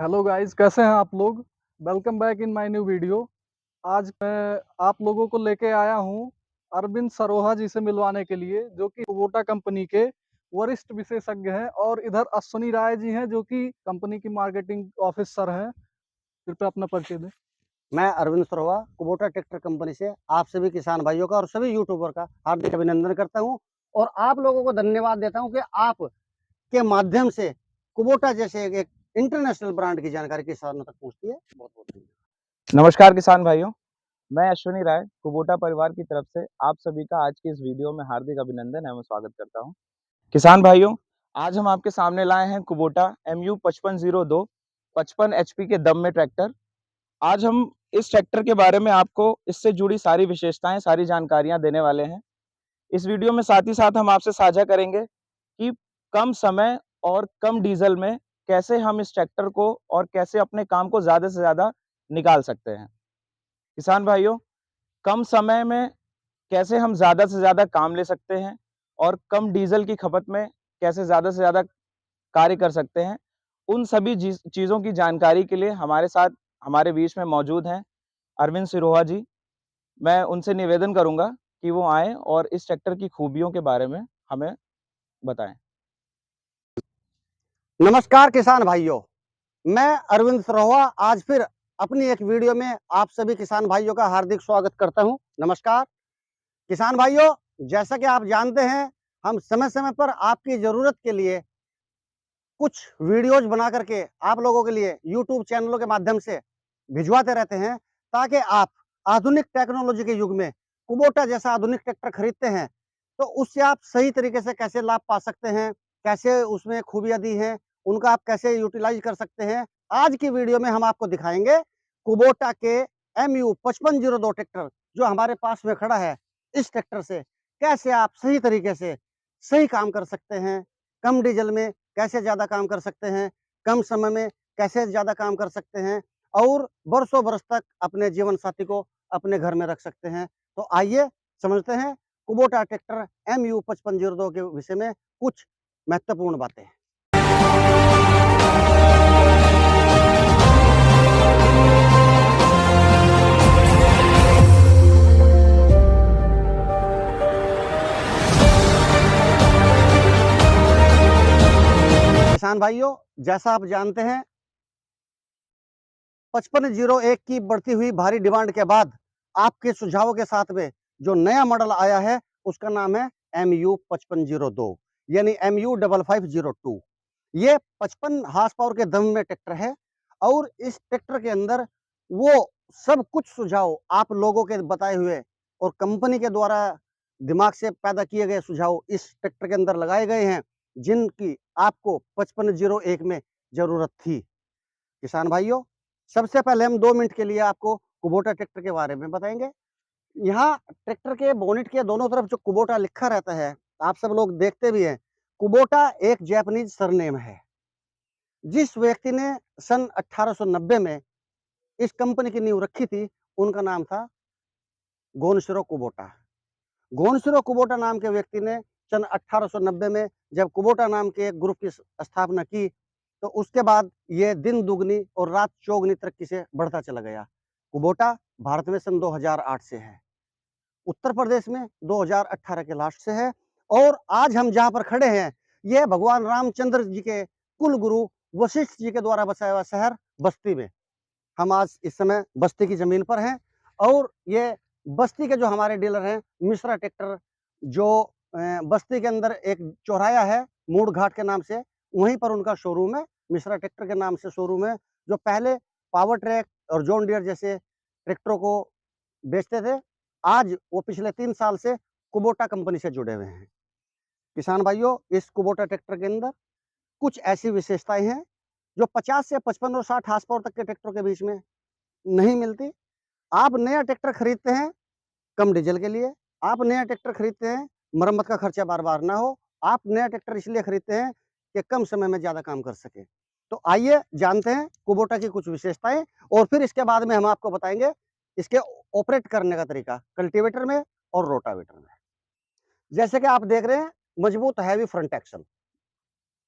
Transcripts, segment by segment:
Hello guys, कैसे हैं आप लोग। Welcome back in my new video. आज मैं आप लोगों को लेके आया हूं अरविंद सरोहा जी से मिलवाने के लिए, जो कि कुबोटा कंपनी के वरिष्ठ विशेषज्ञ हैं, और इधर अश्वनी राय जी हैं जो कि कंपनी की मार्केटिंग ऑफिसर हैं। कृपया अपना परिचय दें। मैं Arvind Saroha Kubota tractor company से आप सभी किसान भाइयों का और सभी यूट्यूबर का हार्दिक अभिनंदन करता हूं और आप लोगों को धन्यवाद देता हूं कि आप के माध्यम से कुबोटा जैसे एक इंटरनेशनल ब्रांड की जानकारी किसानों तक पहुंचती है। बहुत बहुत धन्यवाद। नमस्कार किसान भाइयों, मैं अश्विनी राय कुबोटा परिवार की तरफ से आप सभी का आज की इस वीडियो में हार्दिक अभिनंदन एवं स्वागत करता हूं। किसान भाइयों, आज हम आपके सामने लाए हैं कुबोटा MU 5502 55 HP के दम में ट्रैक्टर। आज हम इस ट्रैक्टर के बारे में आपको इससे जुड़ी सारी विशेषताएं, सारी जानकारियां देने वाले हैं। इस वीडियो में साथ ही साथ हम आपसे साझा करेंगे कि कम समय और कम डीजल में कैसे हम इस ट्रैक्टर को और कैसे अपने काम को ज़्यादा से ज़्यादा निकाल सकते हैं। किसान भाइयों, कम समय में कैसे हम ज़्यादा से ज़्यादा काम ले सकते हैं और कम डीजल की खपत में कैसे ज़्यादा से ज़्यादा कार्य कर सकते हैं, उन सभी चीज़ों की जानकारी के लिए हमारे साथ हमारे बीच में मौजूद हैं अरविंद सिरोहा जी। मैं उनसे निवेदन करूंगा कि वो आएँ और इस ट्रैक्टर की खूबियों के बारे में हमें बताएं। नमस्कार किसान भाइयों, मैं अरविंद सरोहा आज फिर अपनी एक वीडियो में आप सभी किसान भाइयों का हार्दिक स्वागत करता हूं। नमस्कार किसान भाइयों, जैसा कि आप जानते हैं, हम समय समय पर आपकी जरूरत के लिए कुछ वीडियोज बना करके आप लोगों के लिए यूट्यूब चैनलों के माध्यम से भिजवाते रहते हैं, ताकि आप आधुनिक टेक्नोलॉजी के युग में कुबोटा जैसा आधुनिक ट्रैक्टर खरीदते हैं तो उससे आप सही तरीके से कैसे लाभ पा सकते हैं, कैसे उसमें खूबियां दी हैं, उनका आप कैसे यूटिलाइज कर सकते हैं। आज की वीडियो में हम आपको दिखाएंगे कुबोटा के MU 5502 ट्रैक्टर जो हमारे पास में खड़ा है। इस ट्रैक्टर से कैसे आप सही तरीके से सही काम कर सकते हैं, कम डीजल में कैसे ज़्यादा काम कर सकते हैं, कम समय में कैसे ज़्यादा काम कर सकते हैं और बरसों बरस तक अपने जीवन साथी को अपने घर में रख सकते हैं। तो आइए समझते हैं कुबोटा ट्रैक्टर MU 5502 के विषय में कुछ महत्वपूर्ण बातें। किसान भाइयों, जैसा आप जानते हैं, 5501 की बढ़ती हुई भारी डिमांड के बाद आपके सुझावों के साथ में जो नया मॉडल आया है उसका नाम है MU 5502 यानी MU 5502। ये 55 हार्स पावर के दम में ट्रैक्टर है और इस ट्रैक्टर के अंदर वो सब कुछ सुझाव आप लोगों के बताए हुए और कंपनी के द्वारा दिमाग से पैदा किए गए सुझाव इस ट्रैक्टर के अंदर लगाए गए हैं, जिनकी आपको 5501 में जरूरत थी। किसान भाइयों, सबसे पहले हम 2 मिनट के लिए आपको कुबोटा ट्रैक्टर के बारे में बताएंगे। यहाँ ट्रैक्टर के बोनेट के दोनों तरफ जो कुबोटा लिखा रहता है, आप सब लोग देखते भी हैं। कुबोटा एक जापानीज सरनेम है। जिस व्यक्ति ने सन 1890 में इस कंपनी की नींव रखी थी, उनका नाम था गोनशिरो कुबोटा। गोनशिरो कुबोटा नाम के व्यक्ति ने सन 1890 में जब कुबोटा नाम के एक ग्रुप की स्थापना की, तो उसके बाद ये दिन दुगनी और रात चौगनी तरक्की से बढ़ता चला गया। कुबोटा भारत में सन 2008 से है, उत्तर प्रदेश में 2018 के लास्ट से है, और आज हम जहाँ पर खड़े हैं, यह भगवान रामचंद्र जी के कुल गुरु वशिष्ठ जी के द्वारा बसाया हुआ शहर बस्ती में। हम आज इस समय बस्ती की जमीन पर हैं और ये बस्ती के जो हमारे डीलर हैं मिश्रा ट्रैक्टर, जो बस्ती के अंदर एक चौराया है मूड़ घाट के नाम से, वहीं पर उनका शोरूम है। मिश्रा ट्रैक्टर के नाम से शोरूम है, जो पहले पावर ट्रैक और जॉन डियर जैसे ट्रैक्टरों को बेचते थे। आज वो पिछले 3 साल से कुबोटा कंपनी से जुड़े हुए हैं। किसान भाइयों, इस कुबोटा ट्रैक्टर के अंदर कुछ ऐसी विशेषताएं हैं जो 50 से 55 और 60 हार्स पावर तक के ट्रैक्टरों के बीच में नहीं मिलती। आप नया ट्रैक्टर खरीदते हैं कम डीजल के लिए, आप नया ट्रैक्टर खरीदते हैं मरम्मत का खर्चा बार बार ना हो, आप नया ट्रैक्टर इसलिए खरीदते हैं कि कम समय में ज्यादा काम कर सके। तो आइए जानते हैं कुबोटा की कुछ विशेषताएं और फिर इसके बाद में हम आपको बताएंगे इसके ऑपरेट करने का तरीका कल्टीवेटर में और रोटावेटर में। जैसे कि आप देख रहे हैं, मजबूत हैवी फ्रंट एक्सल।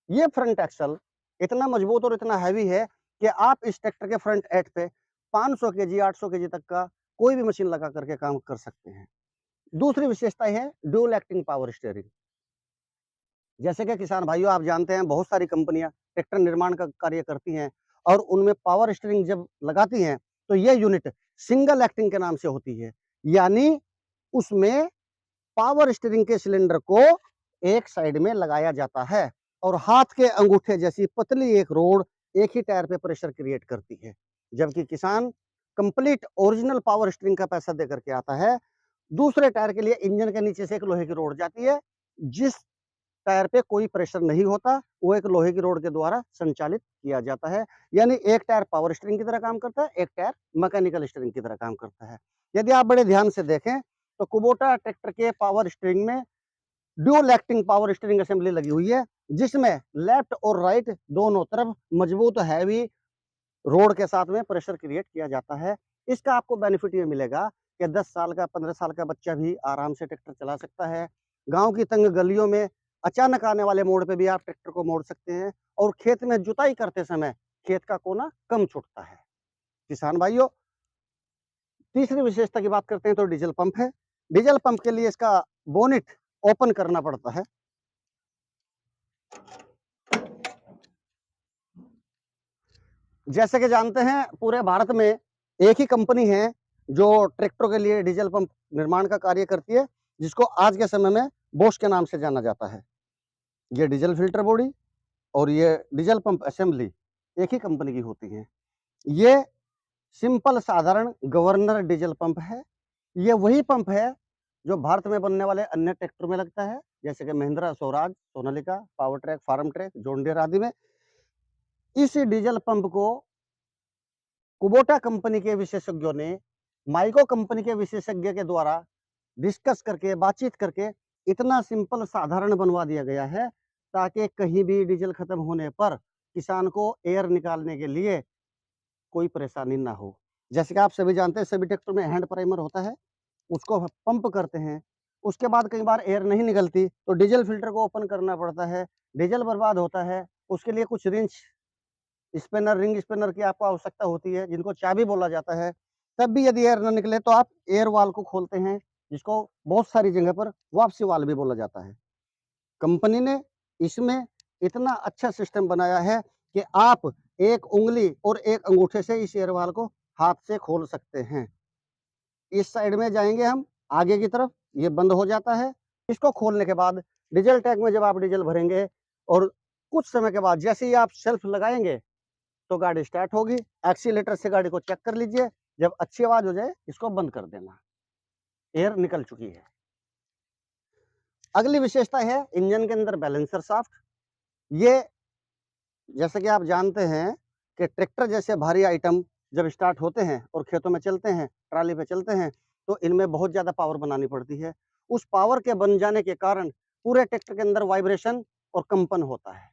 ये फ्रंट एक्सल इतना मजबूत और इतना हैवी है कि आप इस ट्रैक्टर के फ्रंट एंड पे 500 केजी 800 केजी तक का कोई भी मशीन लगा करके काम कर सकते हैं। दूसरी विशेषता है ड्यूल एक्टिंग पावर स्टीयरिंग। जैसे कि किसान भाइयों आप जानते हैं बहुत सारी कंपनियां ट्रैक्टर निर्माण का कार्य करती हैं और उनमें पावर स्टीयरिंग जब लगाती हैं तो ये यूनिट सिंगल एक्टिंग के नाम से होती है, यानी उसमें पावर स्टीयरिंग के सिलेंडर को एक साइड में लगाया जाता है और हाथ के अंगूठे जैसी पतली एक रोड एक ही टायर पे प्रेशर क्रिएट करती है। जबकि किसान कंप्लीट ओरिजिनल पावर स्टीयरिंग का पैसा दे करके आता है। दूसरे टायर के लिए इंजन के नीचे से एक लोहे की रोड जाती है, जिस टायर पे कोई प्रेशर नहीं होता, वो एक लोहे की रोड के द्वारा संचालित किया जाता है। यानी एक टायर पावर स्टीयरिंग की तरह काम करता है, एक टायर मैकेनिकल स्टीयरिंग की तरह काम करता है। यदि आप बड़े ध्यान से देखें तो कुबोटा ट्रैक्टर के पावर स्टीयरिंग में dual acting power steering assembly लगी हुई है, जिसमें लेफ्ट और राइट दोनों तरफ मजबूत हैवी रोड के साथ में प्रेशर क्रिएट किया जाता है। इसका आपको बेनिफिट ये मिलेगा कि 10 साल का 15 साल का बच्चा भी आराम से ट्रैक्टर चला सकता है। गांव की तंग गलियों में अचानक आने वाले मोड़ पे भी आप ट्रैक्टर को मोड़ सकते हैं और खेत में जुताई करते समय खेत का कोना कम छूटता है। किसान भाइयों, तीसरी विशेषता की बात करते हैं तो डीजल पंप है। डीजल पंप के लिए इसका बोनेट ओपन करना पड़ता है। जैसे कि जानते हैं पूरे भारत में एक ही कंपनी है जो ट्रैक्टरों के लिए डीजल पंप निर्माण का कार्य करती है, जिसको आज के समय में बोश के नाम से जाना जाता है। ये डीजल फिल्टर बॉडी और ये डीजल पंप असेंबली एक ही कंपनी की होती है। ये सिंपल साधारण गवर्नर डीजल पंप है। ये वही पंप है जो भारत में बनने वाले अन्य ट्रैक्टर में लगता है, जैसे कि Mahindra Swaraj, Sonalika, Powertrac, Farmtrac, John Deere आदि में। इस डीजल पंप को कुबोटा कंपनी के विशेषज्ञों ने माइको कंपनी के विशेषज्ञ के द्वारा डिस्कस करके बातचीत करके इतना सिंपल साधारण बनवा दिया गया है ताकि कहीं भी डीजल खत्म होने पर किसान को एयर निकालने के लिए कोई परेशानी ना हो। जैसे कि आप सभी जानते हैं सभी ट्रैक्टर में हैंड प्राइमर होता है, उसको पंप करते हैं, उसके बाद कई बार एयर नहीं निकलती तो डीजल फिल्टर को ओपन करना पड़ता है, डीजल बर्बाद होता है। उसके लिए कुछ रिंच स्पिनर, रिंग स्पिनर की आपको आवश्यकता होती है, जिनको चाबी बोला जाता है। तब भी यदि एयर न निकले तो आप एयर वाल को खोलते हैं, जिसको बहुत सारी जगह पर वापसी वाल भी बोला जाता है। कंपनी ने इसमें इतना अच्छा सिस्टम बनाया है कि आप एक उंगली और एक अंगूठे से इस एयर वाल को हाथ से खोल सकते हैं। इस साइड में जाएंगे हम आगे की तरफ, ये बंद हो जाता है। इसको खोलने के बाद डीजल टैंक में जब आप डीजल भरेंगे और कुछ समय के बाद जैसे ही आप सेल्फ लगाएंगे तो गाड़ी स्टार्ट होगी। एक्सीलेटर से गाड़ी को चेक कर लीजिए, जब अच्छी आवाज हो जाए इसको बंद कर देना, एयर निकल चुकी है। अगली विशेषता है इंजन के अंदर बैलेंसर शाफ्ट। ये जैसे कि आप जानते हैं कि ट्रैक्टर जैसे भारी आइटम जब स्टार्ट होते हैं और खेतों में चलते हैं, ट्राली पे चलते हैं, तो इनमें बहुत ज्यादा पावर बनानी पड़ती है। उस पावर के बन जाने के कारण पूरे ट्रैक्टर के अंदर वाइब्रेशन और कंपन होता है।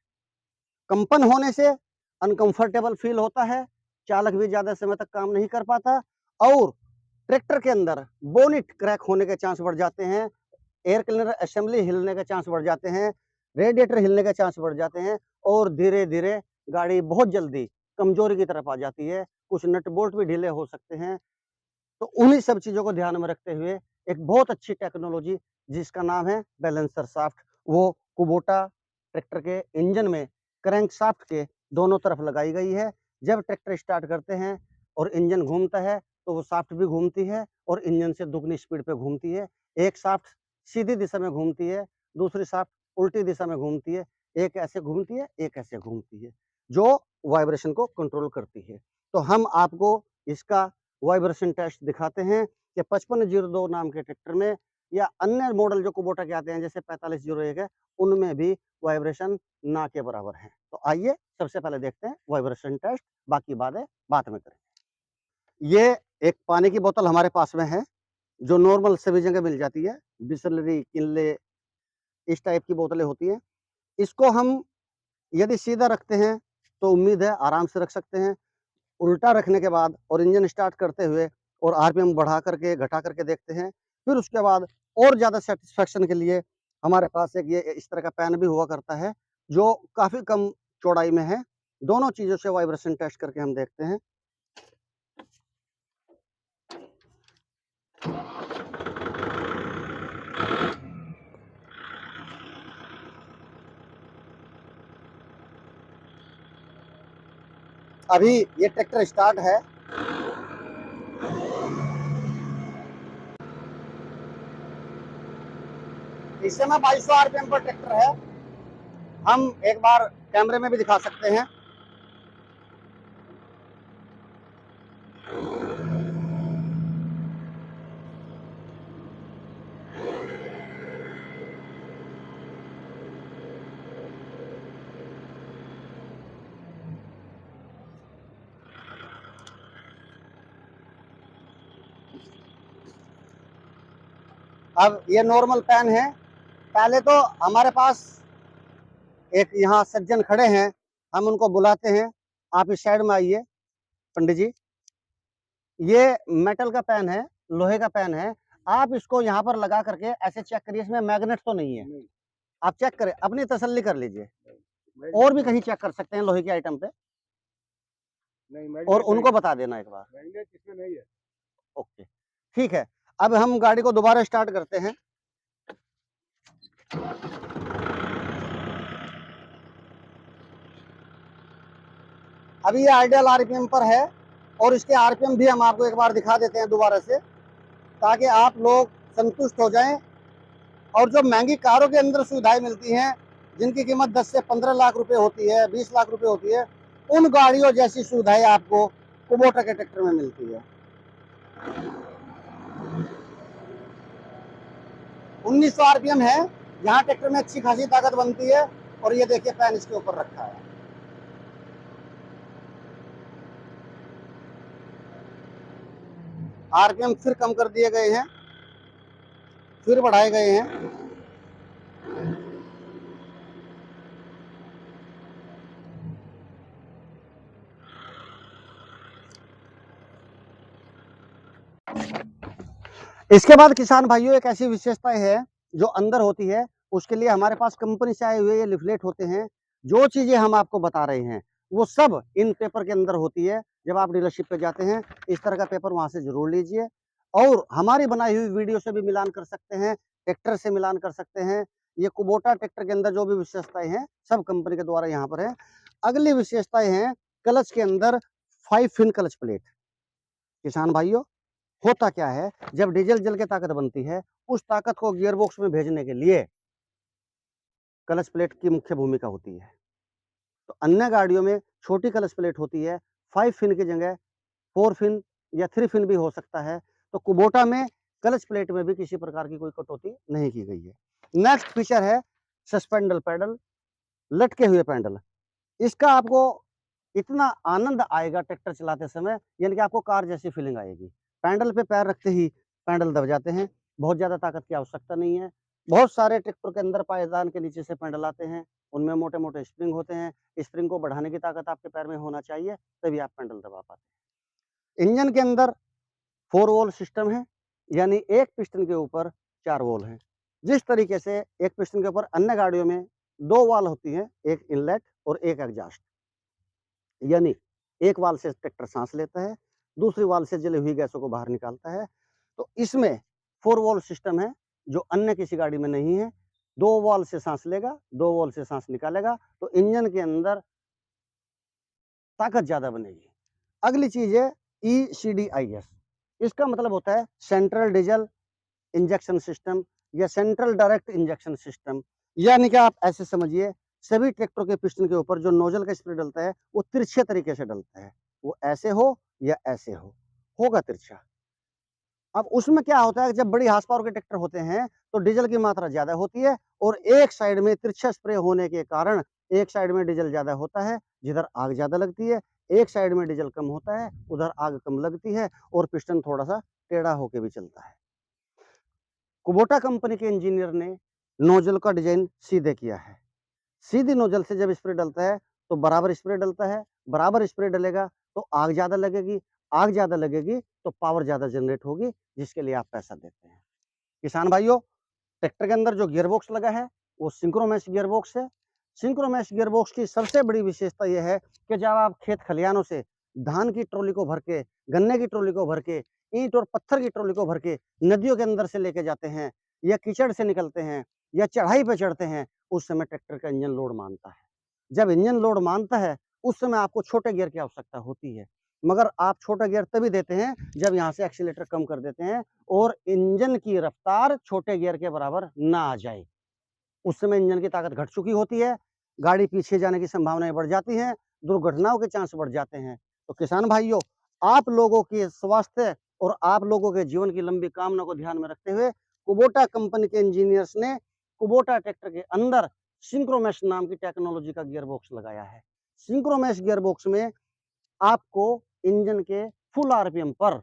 कंपन होने से अनकंफर्टेबल फील होता है, चालक भी ज्यादा समय तक काम नहीं कर पाता और ट्रैक्टर के अंदर बोनेट क्रैक होने के चांस बढ़ जाते हैं, एयर क्लीनर असेंबली हिलने के चांस बढ़ जाते हैं, रेडिएटर हिलने के चांस बढ़ जाते हैं और धीरे धीरे गाड़ी बहुत जल्दी कमजोरी की तरफ आ जाती है। कुछ नट बोल्ट भी ढीले हो सकते हैं। तो उन्हीं सब चीजों को ध्यान में रखते हुए एक बहुत अच्छी टेक्नोलॉजी जिसका नाम है बैलेंसर शाफ्ट, वो कुबोटा ट्रैक्टर के इंजन में क्रैंक शाफ्ट के दोनों तरफ लगाई गई है। जब ट्रैक्टर स्टार्ट करते हैं और इंजन घूमता है तो वो शाफ्ट भी घूमती है और इंजन से दुगनी स्पीड पे घूमती है। एक शाफ्ट सीधी दिशा में घूमती है, दूसरी शाफ्ट उल्टी दिशा में घूमती है, एक ऐसे घूमती है, एक ऐसे घूमती है, जो वाइब्रेशन को कंट्रोल करती है। तो हम आपको इसका वाइब्रेशन टेस्ट दिखाते हैं कि 5502 नाम के ट्रैक्टर में या अन्य मॉडल जो कुबोटा के आते हैं जैसे 4501 है, उनमें भी वाइब्रेशन ना के बराबर है। तो आइए सबसे पहले देखते हैं वाइब्रेशन टेस्ट, बाकी बातें बाद में करेंगे। ये एक पानी की बोतल हमारे पास में है जो नॉर्मल सभी जगह मिल जाती है, बिसलरी, किनले, इस टाइप की बोतलें होती हैं। इसको हम यदि सीधा रखते हैं तो उम्मीद है आराम से रख सकते हैं। उल्टा रखने के बाद और इंजन स्टार्ट करते हुए और आरपीएम बढ़ा करके घटा करके देखते हैं। फिर उसके बाद और ज़्यादा सेटिस्फेक्शन के लिए हमारे पास एक ये इस तरह का पैन भी हुआ करता है जो काफ़ी कम चौड़ाई में है। दोनों चीजों से वाइब्रेशन टेस्ट करके हम देखते हैं। अभी ये ट्रैक्टर स्टार्ट है। इस समय 2200 आरपीएम पर ट्रैक्टर है। हम एक बार कैमरे में भी दिखा सकते हैं। अब ये नॉर्मल पैन है। पहले तो हमारे पास एक यहाँ सज्जन खड़े हैं, हम उनको बुलाते हैं। आप इस साइड में आइए पंडित जी। ये मेटल का पैन है, लोहे का पैन है। आप इसको यहाँ पर लगा करके ऐसे चेक करिए, इसमें मैग्नेट तो नहीं है। आप चेक करें, अपनी तसल्ली कर लीजिए। और भी कहीं चेक कर सकते हैं लोहे के आइटम पे, और उनको बता देना एक बार। मैग्नेट इसमें नहीं है। ओके, ठीक है। अब हम गाड़ी को दोबारा स्टार्ट करते हैं। अभी ये आइडियल आरपीएम पर है, और इसके आरपीएम भी हम आपको एक बार दिखा देते हैं दोबारा से, ताकि आप लोग संतुष्ट हो जाएं। और जो महंगी कारों के अंदर सुविधाएं मिलती हैं, जिनकी कीमत 10 से 15 लाख रुपए होती है, 20 लाख रुपए होती है, उन गाड़ियों जैसी सुविधाएं आपको कुबोटा के ट्रैक्टर में मिलती है। 1900 आरपीएम है। यहाँ ट्रैक्टर में अच्छी खासी ताकत बनती है। और ये देखिए पैन इसके ऊपर रखा है। आरपीएम फिर कम कर दिए गए हैं, फिर बढ़ाए गए हैं। इसके बाद किसान भाइयों, एक ऐसी विशेषताएं है जो अंदर होती है, उसके लिए हमारे पास कंपनी से आए हुए ये लिफलेट होते हैं। जो चीजें हम आपको बता रहे हैं वो सब इन पेपर के अंदर होती है। जब आप डीलरशिप पे जाते हैं, इस तरह का पेपर वहां से जरूर लीजिए। और हमारी बनाई हुई वीडियो से भी मिलान कर सकते हैं, ट्रैक्टर से मिलान कर सकते हैं। ये कुबोटा ट्रैक्टर के अंदर जो भी विशेषताएं हैं, सब कंपनी के द्वारा यहाँ पर है। अगली विशेषताएं हैं क्लच के अंदर 5 फिन क्लच प्लेट। किसान भाइयों, होता क्या है, जब डीजल जल के ताकत बनती है, उस ताकत को गियरबॉक्स में भेजने के लिए क्लच प्लेट की मुख्य भूमिका होती है। तो अन्य गाड़ियों में छोटी क्लच प्लेट होती है, 5 फिन की जगह 4 फिन या 3 फिन भी हो सकता है। तो कुबोटा में क्लच प्लेट में भी किसी प्रकार की कोई कटौती नहीं की गई है। नेक्स्ट फीचर है सस्पेंडल पैडल, लटके हुए पैडल। इसका आपको इतना आनंद आएगा ट्रैक्टर चलाते समय, यानी कि आपको कार जैसी फीलिंग आएगी। पैडल पे पैर रखते ही पैडल दब जाते हैं, बहुत ज्यादा ताकत की आवश्यकता नहीं है। बहुत सारे ट्रैक्टर के अंदर पायदान के नीचे से पैडल आते हैं, उनमें मोटे मोटे स्प्रिंग होते हैं। स्प्रिंग को बढ़ाने की ताकत आपके पैर में होना चाहिए, तभी आप पैडल दबा पाते हैं। इंजन के अंदर 4 वॉल सिस्टम है, यानी एक पिस्टन के ऊपर 4 वॉल हैं। जिस तरीके से एक पिस्टन के ऊपर अन्य गाड़ियों में 2 वाल होती हैं, एक इनलेट और एक एग्जॉस्ट, यानी एक वाल से ट्रैक्टर सांस लेता है, दूसरी वाल से जली हुई गैसों को बाहर निकालता है। तो इसमें 4 वॉल सिस्टम है, जो अन्य किसी गाड़ी में नहीं है। 2 वॉल से सांस लेगा, 2 वॉल से सांस निकालेगा, तो इंजन के अंदर ताकत ज्यादा बनेगी। अगली चीज है ECDIS। इसका मतलब होता है सेंट्रल डीजल इंजेक्शन सिस्टम या सेंट्रल डायरेक्ट इंजेक्शन सिस्टम। यानी कि आप ऐसे समझिए, सभी ट्रैक्टरों के पिस्टन के ऊपर जो नोजल का स्प्रे डलता है, वो तिरछे तरीके से डलता है। वो ऐसे हो या ऐसे हो, होगा तिरछा। अब उसमें क्या होता है, जब बड़ी हार्स पावर के ट्रैक्टर होते हैं तो डीजल की मात्रा ज्यादा होती है, और एक साइड में तिरछा स्प्रे होने के कारण एक साइड में डीजल ज्यादा होता है, जिधर आग ज्यादा लगती है। एक साइड में डीजल कम होता है, उधर आग कम लगती है, और पिस्टन थोड़ा सा टेढ़ा होके भी चलता है। कुबोटा कंपनी के इंजीनियर ने नोजल का डिजाइन सीधे किया है। सीधी नोजल से जब स्प्रे डलता है तो बराबर स्प्रे डलता है, बराबर स्प्रे डलेगा तो आग ज्यादा लगेगी, आग ज्यादा लगेगी तो पावर ज्यादा जनरेट होगी, जिसके लिए आप पैसा देते हैं। किसान भाइयों, ट्रैक्टर के अंदर जो गियरबॉक्स लगा है वो सिंक्रोनस गियरबॉक्स है। सिंक्रोमैश गियरबॉक्स की सबसे बड़ी विशेषता यह है कि जब आप खेत खलिहानों से धान की ट्रॉली को भर के, गन्ने की ट्रॉली को भर के, ईंट और पत्थर की ट्रॉली को भर के नदियों के अंदर से लेके जाते हैं, या कीचड़ से निकलते हैं, या चढ़ाई पे चढ़ते हैं, उस समय ट्रैक्टर का इंजन लोड मानता है। जब इंजन लोड मानता है उस समय आपको छोटे गियर की आवश्यकता होती है, मगर आप छोटा गियर तभी देते हैं जब यहाँ से एक्सीलेटर कम कर देते हैं और इंजन की रफ्तार छोटे गियर के बराबर ना आ जाए। उस समय इंजन की ताकत घट चुकी होती है, गाड़ी पीछे जाने की संभावनाएं बढ़ जाती हैं, दुर्घटनाओं के चांस बढ़ जाते हैं। तो किसान भाइयों, आप लोगों के स्वास्थ्य और आप लोगों के जीवन की लंबी कामना को ध्यान में रखते हुए कुबोटा कंपनी के इंजीनियर्स ने कुबोटा ट्रैक्टर के अंदर सिंक्रोमैश नाम की टेक्नोलॉजी का गियर बॉक्स लगाया है। सिंक्रोमैश गियर बॉक्स में आपको इंजन के फुल आरपीएम पर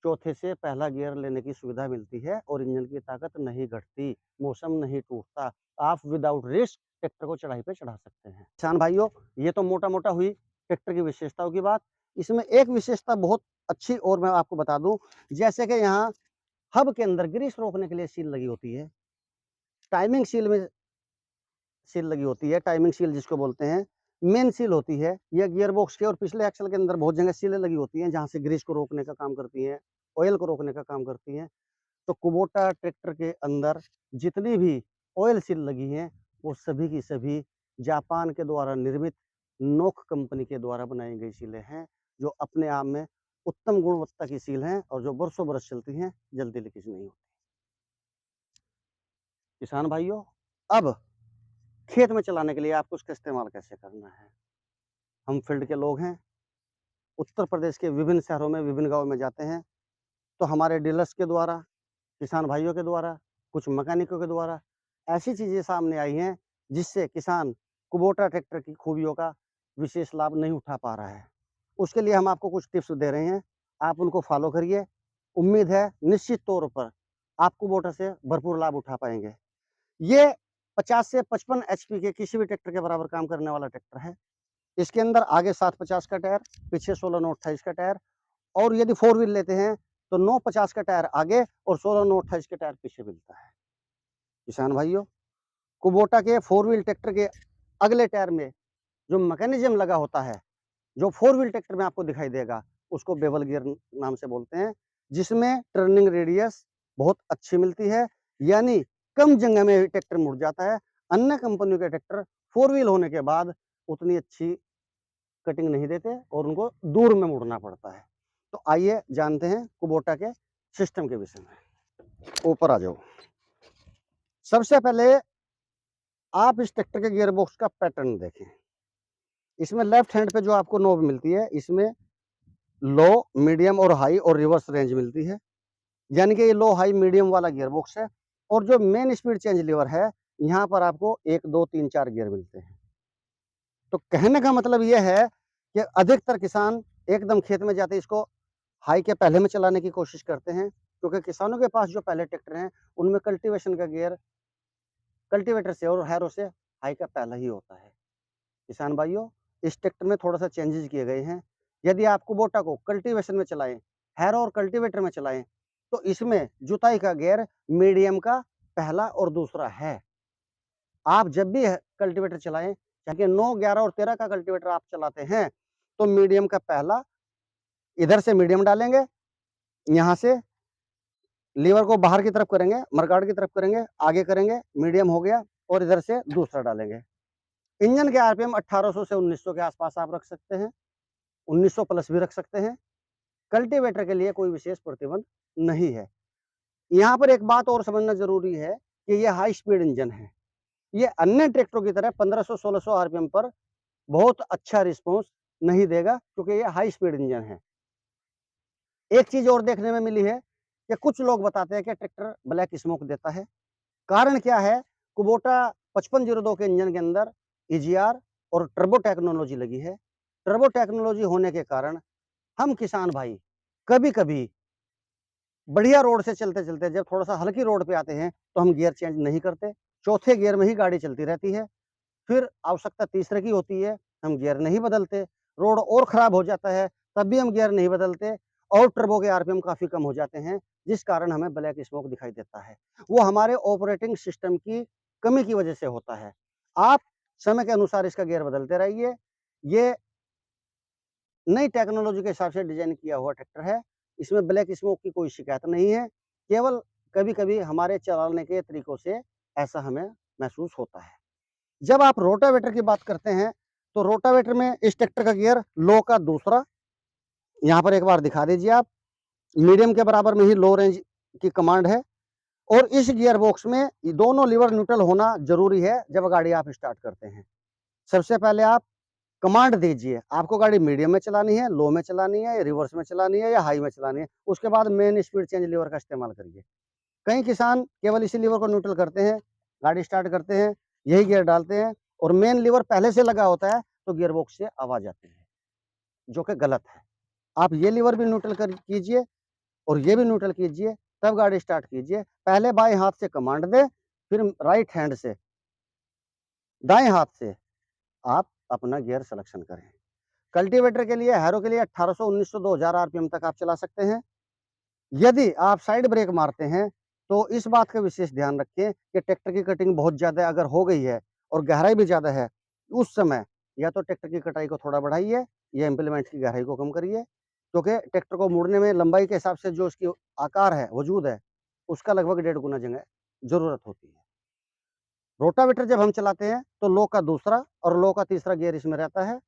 चौथे से पहला गियर लेने की सुविधा मिलती है और इंजन की ताकत नहीं घटती, मौसम नहीं टूटता। आप विदाउट रिस्क ट्रैक्टर को चढ़ाई पे चढ़ा सकते हैं। किसान भाइयों, ये तो मोटा मोटा हुई ट्रैक्टर की विशेषताओं की बात। इसमें एक विशेषता बहुत अच्छी और मैं आपको बता दूं, जैसे कि यहाँ हब के अंदर ग्रीस रोकने के लिए सील लगी होती है, टाइमिंग सील में सील लगी होती है, टाइमिंग सील जिसको बोलते हैं, मेन सील होती है। यह गियर बॉक्स के और पिछले एक्सल के अंदर बहुत जगह सीलें लगी होती हैं जहाँ से ग्रीस को रोकने का काम करती हैं, ऑयल को रोकने का काम करती हैं। तो कुबोटा ट्रैक्टर के अंदर जितनी भी ऑयल सील लगी हैं वो सभी की सभी जापान के द्वारा निर्मित नोक कंपनी के द्वारा बनाई गई सीलें हैं, जो अपने आप में उत्तम गुणवत्ता की सील हैं और जो बरसों बरस चलती हैं, जल्दी लीकेज नहीं होती। किसान भाइयों, अब खेत में चलाने के लिए आपको उसका इस्तेमाल कैसे करना है। हम फील्ड के लोग हैं, उत्तर प्रदेश के विभिन्न शहरों में, विभिन्न गाँव में जाते हैं, तो हमारे डीलर्स के द्वारा, किसान भाइयों के द्वारा, कुछ मैकेनिकों के द्वारा ऐसी चीज़ें सामने आई हैं जिससे किसान कुबोटा ट्रैक्टर की खूबियों का विशेष लाभ नहीं उठा पा रहा है। उसके लिए हम आपको कुछ टिप्स दे रहे हैं, आप उनको फॉलो करिए। उम्मीद है निश्चित तौर पर आप कुबोटा से भरपूर लाभ उठा पाएंगे। ये 50 से 55 एचपी के किसी भी ट्रैक्टर के बराबर काम करने वाला ट्रैक्टर है। इसके अंदर आगे 750 का टायर, पीछे 16/9/28 का टायर, और यदि 4 व्हील लेते हैं तो 950 का टायर आगे और 16/9/28 के टायर पीछे मिलता है। किसान भाइयों, कुबोटा के 4 व्हील ट्रैक्टर के अगले टायर में जो मैकेनिज्म लगा होता है, जो 4 व्हील ट्रैक्टर में आपको दिखाई देगा, उसको बेवल गियर नाम से बोलते हैं, जिसमें टर्निंग रेडियस बहुत अच्छी मिलती है, यानी कम जगह में ट्रैक्टर मुड़ जाता है। अन्य कंपनियों के ट्रैक्टर 4 व्हील होने के बाद उतनी अच्छी कटिंग नहीं देते और उनको दूर में मुड़ना पड़ता है। तो आइए जानते हैं कुबोटा के सिस्टम के विषय में। ऊपर आ जाओ। सबसे पहले आप इस ट्रैक्टर के गियर बॉक्स का पैटर्न देखें। इसमें लेफ्ट हैंड पे जो आपको नॉब मिलती है, इसमें लो, मीडियम और हाई और रिवर्स रेंज मिलती है, यानी कि ये लो हाई मीडियम वाला गियर बॉक्स है। और जो मेन स्पीड चेंज लीवर है, यहाँ पर आपको 1 2 3 4 गियर मिलते हैं। तो कहने का मतलब ये है कि अधिकतर किसान एकदम खेत में जाते इसको हाई के पहले में चलाने की कोशिश करते हैं, क्योंकि किसानों के पास जो पहले ट्रैक्टर हैं उनमें कल्टीवेशन का गियर कल्टीवेटर से और हैरो से हाई का पहला ही होता है। किसान भाइयों, इस ट्रैक्टर में थोड़ा सा चेंजेस किए गए हैं। यदि आप कुबोटा को कल्टीवेशन में चलाएं, हैरो और कल्टीवेटर में चलाएं, तो इसमें जुताई का गियर मीडियम का पहला और दूसरा है। आप जब भी कल्टीवेटर चलाएं, चाहे 9, 11 और 13 का कल्टीवेटर आप चलाते हैं, तो मीडियम का पहला, इधर से मीडियम डालेंगे, यहाँ से लीवर को बाहर की तरफ करेंगे, मरगाड़ की तरफ करेंगे, आगे करेंगे, मीडियम हो गया, और इधर से दूसरा डालेंगे। इंजन के आरपीएम 1800 से 1900 के आसपास आप रख सकते हैं, 1900 प्लस भी रख सकते हैं। कल्टीवेटर के लिए कोई विशेष प्रतिबंध नहीं है। यहाँ पर एक बात और समझना जरूरी है कि ये हाई स्पीड इंजन है। ये अन्य ट्रैक्टरों की तरह 1500-1600 आरपीएम पर बहुत अच्छा रिस्पॉन्स नहीं देगा, क्योंकि ये हाई स्पीड इंजन है। एक चीज और देखने में मिली है कि कुछ लोग बताते हैं कि ट्रैक्टर ब्लैक स्मोक देता है। कारण क्या है? कुबोटा 5502 के इंजन के अंदर ईजीआर और टर्बो टेक्नोलॉजी लगी है। टर्बो टेक्नोलॉजी होने के कारण हम किसान भाई कभी कभी बढ़िया रोड से चलते चलते जब थोड़ा सा हल्की रोड पे आते हैं तो हम गियर चेंज नहीं करते, चौथे गियर में ही गाड़ी चलती रहती है। फिर आवश्यकता तीसरे की होती है, हम गियर नहीं बदलते। रोड और खराब हो जाता है, तब भी हम गियर नहीं बदलते, और टर्बो के आरपीएम काफी कम हो जाते हैं, जिस कारण हमें ब्लैक स्मोक दिखाई देता है। वो हमारे ऑपरेटिंग सिस्टम की कमी की वजह से होता है। आप समय के अनुसार इसका गियर बदलते रहिए। ये नई टेक्नोलॉजी के हिसाब से डिजाइन किया हुआ ट्रैक्टर है। इसमें ब्लैक स्मोक की कोई शिकायत नहीं है। केवल कभी-कभी हमारे चलाने के तरीकों से ऐसा हमें महसूस होता है। जब आप रोटावेटर की बात करते हैं, तो रोटावेटर में इस ट्रैक्टर का गियर लो का दूसरा, यहाँ पर एक बार दिखा दीजिए आप, मीडियम के बराबर में ही लो रेंज की कमांड है। और इस गियर बॉक्स में दोनों लीवर न्यूट्रल होना जरूरी है जब गाड़ी आप स्टार्ट करते हैं। सबसे पहले आप कमांड दीजिए, आपको गाड़ी मीडियम में चलानी है, लो में चलानी है, रिवर्स में चलानी है या हाई में चलानी है। उसके बाद मेन स्पीड चेंज लीवर का इस्तेमाल करिए। कई किसान केवल इसी लीवर को न्यूट्रल करते हैं, गाड़ी स्टार्ट करते हैं, यही गियर डालते हैं और मेन लीवर पहले से लगा होता है तो गियर बॉक्स से आवाज आती है, जो कि गलत है। आप ये लीवर भी न्यूट्रल कीजिए और ये भी न्यूट्रल कीजिए, तब गाड़ी स्टार्ट कीजिए। पहले बाएं हाथ से कमांड दें, फिर राइट हैंड से, दाएं हाथ से आप अपना गियर सिलेक्शन करें। कल्टीवेटर के लिए, हैरो के लिए 1800, 1900, 2000 आरपीएम तक आप चला सकते हैं। यदि आप साइड ब्रेक मारते हैं तो इस बात का विशेष ध्यान रखें कि ट्रैक्टर की कटिंग बहुत ज़्यादा अगर हो गई है और गहराई भी ज़्यादा है, उस समय या तो ट्रैक्टर की कटाई को थोड़ा बढ़ाइए या इम्प्लीमेंट की गहराई को कम करिए, क्योंकि ट्रैक्टर को मोड़ने में लंबाई के हिसाब से जो उसकी आकार है, वजूद है, उसका लगभग 1.5 गुना जगह ज़रूरत होती है। रोटावेटर जब हम चलाते हैं तो लो का दूसरा और लो का तीसरा गियर इसमें रहता है।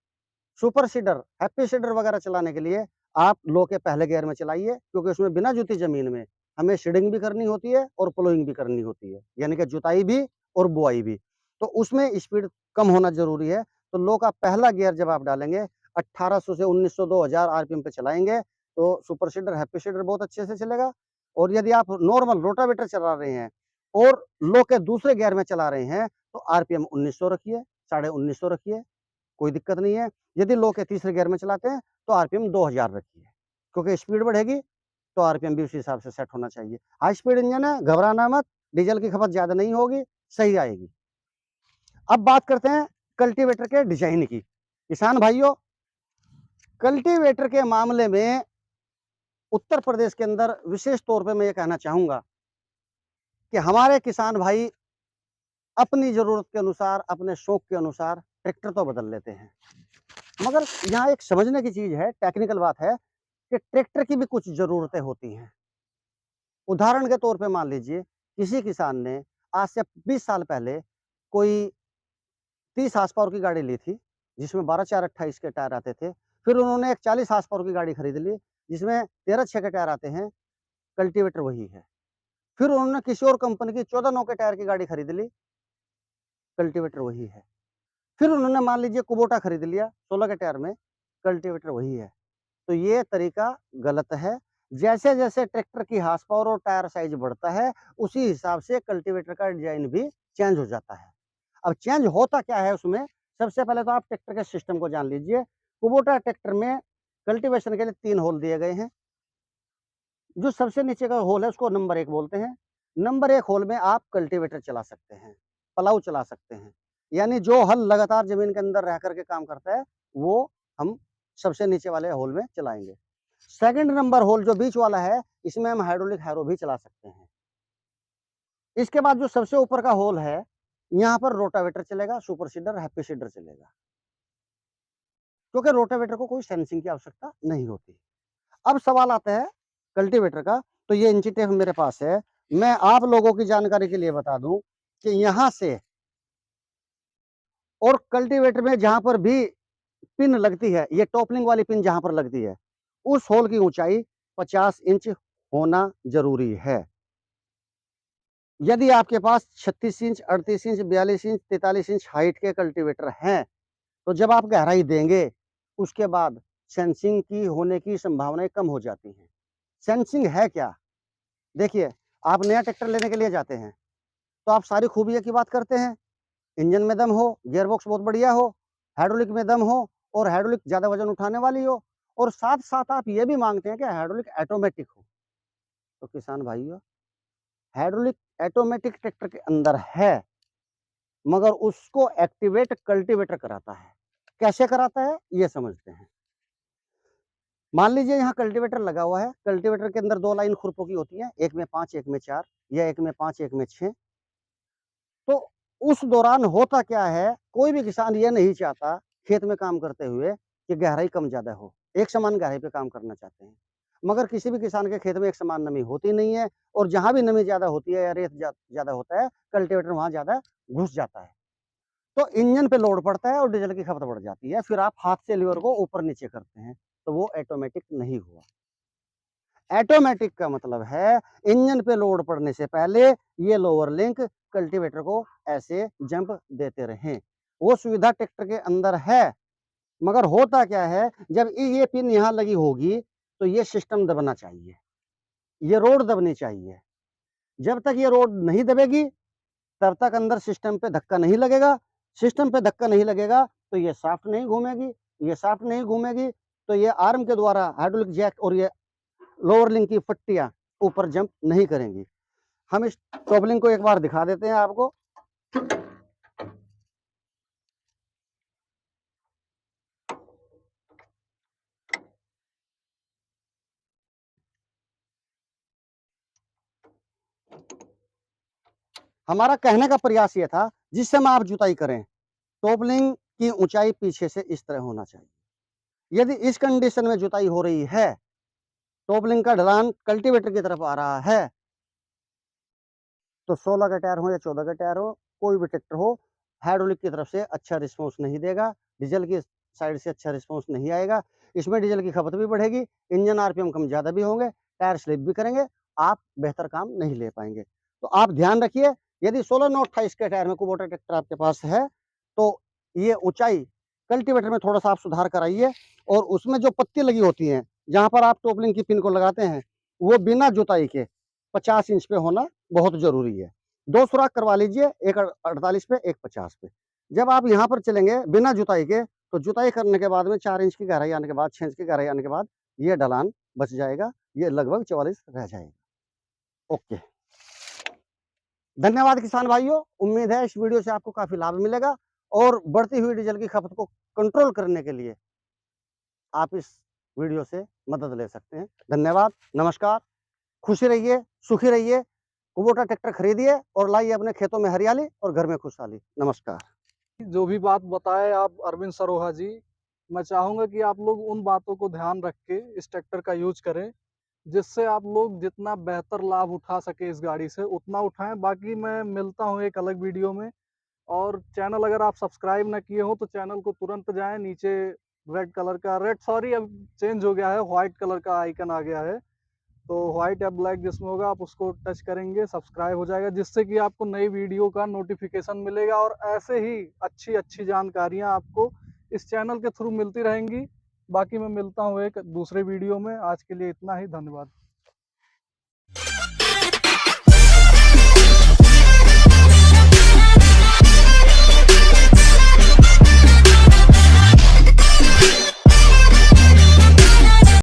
सुपर सीडर, हैप्पी सीडर वगैरह चलाने के लिए आप लो के पहले गियर में चलाइए, क्योंकि उसमें बिना जुती जमीन में हमें सीडिंग भी करनी होती है और प्लोइंग भी करनी होती है, यानी कि जुताई भी और बुआई भी। तो उसमें स्पीड कम होना जरूरी है। तो लो का पहला गियर जब आप डालेंगे 1800 से 1900, 2000 आरपीएम पे चलाएंगे तो सुपर सीडर, हैप्पी सीडर बहुत अच्छे से चलेगा। और यदि आप नॉर्मल रोटावेटर चला रहे हैं और लो के दूसरे गियर में चला रहे हैं तो आरपीएम 1900 रखिए, 1950 रखिए, कोई दिक्कत नहीं है। यदि लो के तीसरे गियर में चलाते हैं तो आरपीएम 2000 रखिए, क्योंकि स्पीड बढ़ेगी तो आरपीएम भी उसी हिसाब से सेट होना चाहिए। हाई स्पीड इंजन है, घबराना मत, डीजल की खपत ज्यादा नहीं होगी, सही आएगी। अब बात करते हैं कल्टीवेटर के डिजाइन की। किसान भाइयों, कल्टीवेटर के मामले में उत्तर प्रदेश के अंदर विशेष तौर पे मैं ये कहना चाहूंगा कि हमारे किसान भाई अपनी जरूरत के अनुसार, अपने शौक के अनुसार ट्रैक्टर तो बदल लेते हैं, मगर यहाँ एक समझने की चीज है, टेक्निकल बात है कि ट्रैक्टर की भी कुछ जरूरतें होती हैं। उदाहरण के तौर पे मान लीजिए किसी किसान ने आज से 20 साल पहले कोई 30 हार्स पावर की गाड़ी ली थी, जिसमें 12 4 28 के टायर आते थे। फिर उन्होंने एक 40 हार्स पावर की गाड़ी खरीद ली, जिसमें 13 6 के टायर आते हैं, कल्टीवेटर वही है। फिर उन्होंने किसी और कंपनी की 14 9 के टायर की गाड़ी खरीद ली, कल्टीवेटर वही है। फिर उन्होंने मान लीजिए कुबोटा खरीद लिया 16 के टायर में, कल्टीवेटर वही है। तो ये तरीका गलत है। जैसे जैसे ट्रैक्टर की हार्स पावर और टायर साइज बढ़ता है, उसी हिसाब से कल्टीवेटर का डिजाइन भी चेंज हो जाता है। अब चेंज होता क्या है उसमें, सबसे पहले तो आप ट्रैक्टर के सिस्टम को जान लीजिए। कुबोटा ट्रैक्टर में कल्टीवेशन के लिए 3 होल दिए गए हैं। जो सबसे नीचे का होल है उसको नंबर 1 बोलते हैं। नंबर 1 होल में आप कल्टीवेटर चला सकते हैं, पलाऊ चला सकते हैं, यानी जो हल लगातार जमीन के अंदर रह करके काम करता है वो हम सबसे नीचे वाले होल में चलाएंगे। सेकंड नंबर होल जो बीच वाला है, इसमें हम हाइड्रोलिक हैरो भी चला सकते हैं। इसके बाद जो सबसे ऊपर का होल है, यहाँ पर रोटावेटर चलेगा, सुपर सीडर, हैप्पी सीडर चलेगा, क्योंकि रोटावेटर को कोई सेंसिंग की आवश्यकता नहीं होती। अब सवाल आता है कल्टीवेटर का, तो ये इंची टेप मेरे पास है। मैं आप लोगों की जानकारी के लिए बता दूं कि यहाँ से और कल्टीवेटर में जहां पर भी पिन लगती है, ये टॉपलिंग वाली पिन जहां पर लगती है, उस होल की ऊंचाई 50 इंच होना जरूरी है। यदि आपके पास 36 inch, 38 inch, 42 inch, 43 inch height के कल्टीवेटर हैं, तो जब आप गहराई देंगे उसके बाद सेंसिंग की होने की संभावनाएं कम हो जाती हैं। सेंसिंग है क्या? देखिए, आप नया ट्रैक्टर लेने के लिए जाते हैं तो आप सारी खूबियों की बात करते हैं, इंजन में दम हो, गियरबॉक्स बहुत बढ़िया हो, हाइड्रोलिक में दम हो और हाइड्रोलिक ज्यादा वजन उठाने वाली हो, और साथ साथ आप ये भी मांगते हैं कि हाइड्रोलिक ऑटोमेटिक हो। तो किसान भाइयों, हाइड्रोलिक ऑटोमेटिक ट्रैक्टर के अंदर है, मगर उसको एक्टिवेट कल्टीवेटर कराता है। कैसे कराता है ये समझते हैं। मान लीजिए यहाँ कल्टीवेटर लगा हुआ है, कल्टीवेटर के अंदर 2 लाइन खुरपों की होती है, एक में 5 एक में 4, या एक में 5 एक में 6। तो उस दौरान होता क्या है, कोई भी किसान ये नहीं चाहता खेत में काम करते हुए कि गहराई कम ज्यादा हो, एक समान गहराई पे काम करना चाहते हैं। मगर किसी भी किसान के खेत में एक समान नमी होती नहीं है, और जहां भी नमी ज्यादा होती है या रेत ज्यादा होता है, कल्टीवेटर वहां ज्यादा घुस जाता है। तो इंजन पे लोड पड़ता है और डीजल की खपत बढ़ जाती है। फिर आप हाथ से लीवर को ऊपर नीचे करते हैं, तो वो ऑटोमेटिक नहीं हुआ। ऑटोमेटिक का मतलब है इंजन पे लोड पड़ने से पहले ये लोअर लिंक कल्टीवेटर को ऐसे जंप देते रहें। वो सुविधा ट्रैक्टर के अंदर है, मगर होता क्या है, जब ये पिन यहाँ लगी होगी तो ये सिस्टम दबना चाहिए, ये रोड दबनी चाहिए। जब तक ये रोड नहीं दबेगी तब तक अंदर सिस्टम पे धक्का नहीं लगेगा। सिस्टम पे धक्का नहीं लगेगा तो ये शाफ्ट नहीं घूमेगी, ये शाफ्ट नहीं घूमेगी तो ये आर्म के द्वारा हाइड्रोलिक जैक और ये लोअर लिंक की पट्टियां ऊपर जंप नहीं करेंगी। हम इस टॉप लिंक को एक बार दिखा देते हैं आपको। हमारा कहने का प्रयास ये था, जिस समय आप जुताई करें टॉप लिंक की ऊंचाई पीछे से इस तरह होना चाहिए। यदि इस कंडीशन में जुताई हो रही है, टॉप लिंक का ढलान कल्टीवेटर की तरफ आ रहा है, तो 16 का टायर हो या 14 का टायर हो, कोई भी ट्रैक्टर हो, हाइड्रोलिक की तरफ से अच्छा रिस्पॉन्स नहीं देगा, डीजल की साइड से अच्छा रिस्पॉन्स नहीं आएगा। इसमें डीजल की खपत भी बढ़ेगी, इंजन आरपीएम कम ज़्यादा भी होंगे, टायर स्लिप भी करेंगे, आप बेहतर काम नहीं ले पाएंगे। तो आप ध्यान रखिए, यदि 16 नौ 28 के टायर में कुबोटा ट्रैक्टर आपके पास है, तो ये ऊंचाई कल्टीवेटर में थोड़ा सा आप सुधार कराइए, और उसमें जो पत्ती लगी होती हैं, जहाँ पर आप टॉपलिंग की पिन को लगाते हैं, वो बिना जुताई के 50 इंच पे होना बहुत जरूरी है। 2 सुराख करवा लीजिए, एक 48 पे, एक 50 पे। जब आप यहाँ पर चलेंगे बिना जुताई के, तो जुताई करने के बाद में 4 इंच की गहराई आने के बाद, 6 इंच की गहराई आने के बाद ये ढलान बच जाएगा, ये लगभग 44 रह जाएगा। ओके, धन्यवाद किसान भाइयों। उम्मीद है इस वीडियो से आपको काफी लाभ मिलेगा, और बढ़ती हुई डीजल की खपत को कंट्रोल करने के लिए आप इस वीडियो से मदद ले सकते हैं। धन्यवाद, नमस्कार, खुशी रहिए, सुखी रहिए। कुबोटा ट्रैक्टर खरीदिए और लाइए अपने खेतों में हरियाली और घर में खुशहाली। नमस्कार। जो भी बात बताए आप अरविंद सरोहा जी, मैं चाहूँगा कि आप लोग उन बातों को ध्यान रख के इस ट्रैक्टर का यूज करें, जिससे आप लोग जितना बेहतर लाभ उठा सके इस गाड़ी से उतना उठाएं। बाकी मैं मिलता हूँ एक अलग वीडियो में। और चैनल अगर आप सब्सक्राइब ना किए हो तो चैनल को तुरंत जाएं, नीचे रेड कलर का, रेड सॉरी अब चेंज हो गया है, व्हाइट कलर का आइकन आ गया है, तो व्हाइट या ब्लैक जिसमें होगा आप उसको टच करेंगे, सब्सक्राइब हो जाएगा, जिससे कि आपको नई वीडियो का नोटिफिकेशन मिलेगा। और ऐसे ही अच्छी अच्छी जानकारियां आपको इस चैनल के थ्रू मिलती रहेंगी। बाकी मैं मिलता हूँ एक दूसरे वीडियो में। आज के लिए इतना ही, धन्यवाद।